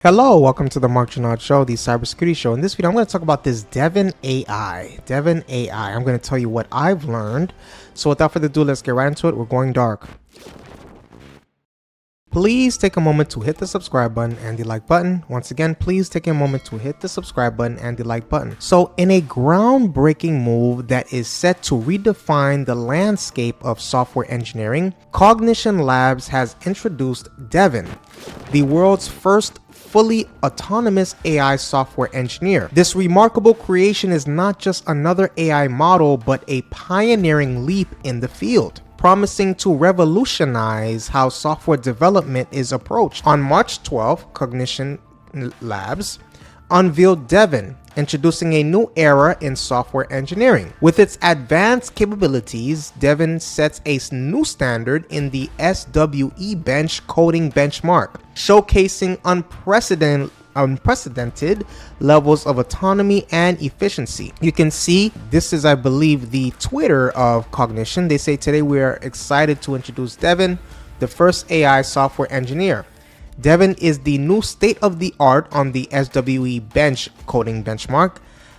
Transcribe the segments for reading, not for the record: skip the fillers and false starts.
Hello, welcome to the Mark Janard Show, the cybersecurity show. In this video, I'm going to talk about this Devin AI. Devin AI. I'm going to tell you what I've learned. So without further ado, let's get right into it. We're going dark. Please take a moment to hit the subscribe button and the like button. Once again, please take a moment to hit the subscribe button and the like button. So in a groundbreaking move that is set to redefine the landscape of software engineering, Cognition Labs has introduced Devin, the world's first fully autonomous AI software engineer. This remarkable creation is not just another AI model, but a pioneering leap in the field, promising to revolutionize how software development is approached. On March 12th, Cognition Labs unveiled Devin, introducing a new era in software engineering. With its advanced capabilities, Devin sets a new standard in the SWE bench coding benchmark, showcasing unprecedented levels of autonomy and efficiency. You can see this is, I believe, the Twitter of Cognition. They say, today we are excited to introduce Devin, the first AI software engineer. Devin is the new state-of-the-art on the SWE bench coding benchmark,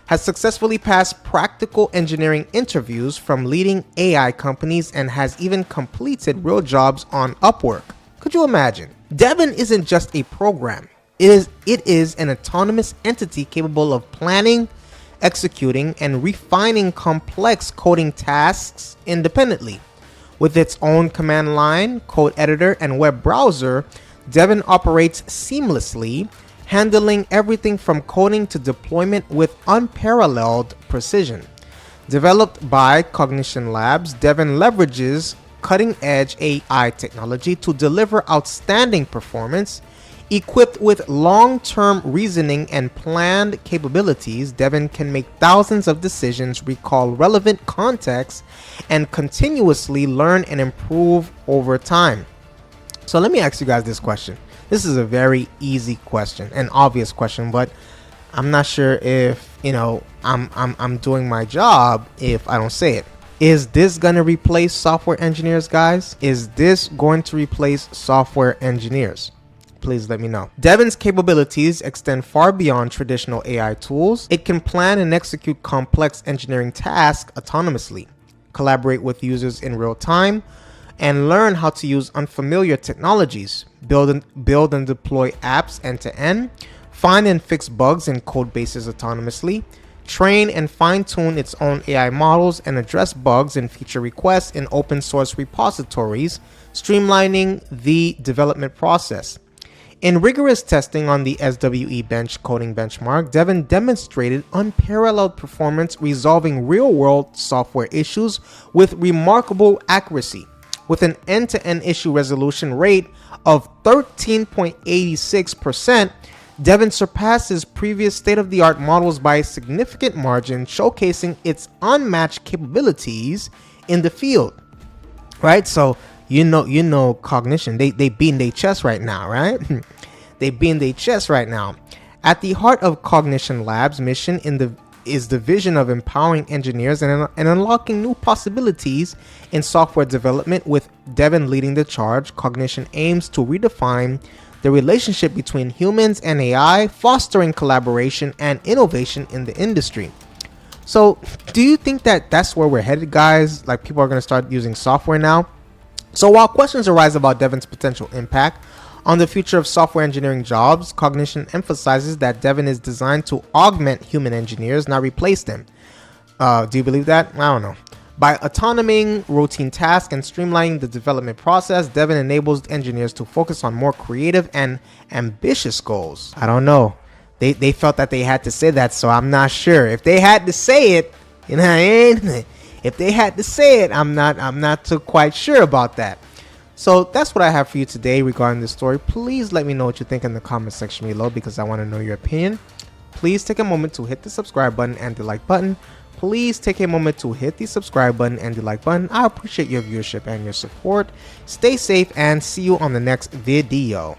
has successfully passed practical engineering interviews from leading AI companies, and has even completed real jobs on Upwork. Could you imagine? Devin isn't just a program. It is an autonomous entity capable of planning, executing, and refining complex coding tasks independently. With its own command line, code editor, and web browser, Devin operates seamlessly, handling everything from coding to deployment with unparalleled precision. Developed by Cognition Labs, Devin leverages cutting-edge AI technology to deliver outstanding performance. Equipped with long-term reasoning and planned capabilities, Devin can make thousands of decisions, recall relevant context, and continuously learn and improve over time. So let me ask you guys this question. This is a very easy question, an obvious question, but I'm not sure if, I'm doing my job if I don't say it. Is this going to replace software engineers, guys? Is this going to replace software engineers? Please let me know. Devins capabilities extend far beyond traditional AI tools. It can plan and execute complex engineering tasks autonomously, collaborate with users in real time, and learn how to use unfamiliar technologies, build and deploy apps end-to-end, find and fix bugs in code bases autonomously, train and fine-tune its own AI models, and address bugs and feature requests in open source repositories, streamlining the development process. In rigorous testing on the SWE bench coding benchmark, Devin demonstrated unparalleled performance, resolving real-world software issues with remarkable accuracy. With an end-to-end issue resolution rate of 13.86%, Devin surpasses previous state-of-the-art models by a significant margin, showcasing its unmatched capabilities in the field. Right? So you know Cognition, they beating their chest right now, right? They beating their chest right now. At the heart of Cognition Labs' mission is the vision of empowering engineers and unlocking new possibilities in software development. With Devin leading the charge, Cognition aims to redefine the relationship between humans and AI, fostering collaboration and innovation in the industry. So, do you think that that's where we're headed, guys? Like, people are going to start using software now? So while questions arise about Devin's potential impact on the future of software engineering jobs, Cognition emphasizes that Devin is designed to augment human engineers, not replace them. Do you believe that? I don't know. By autonoming routine tasks and streamlining the development process, Devin enables engineers to focus on more creative and ambitious goals. I don't know. They felt that they had to say that, so I'm not sure. If they had to say it, you know what I mean? If they had to say it, I'm not too quite sure about that. So that's what I have for you today regarding this story. Please let me know what you think in the comment section below, because I want to know your opinion. Please take a moment to hit the subscribe button and the like button. Please take a moment to hit the subscribe button and the like button. I appreciate your viewership and your support. Stay safe and see you on the next video.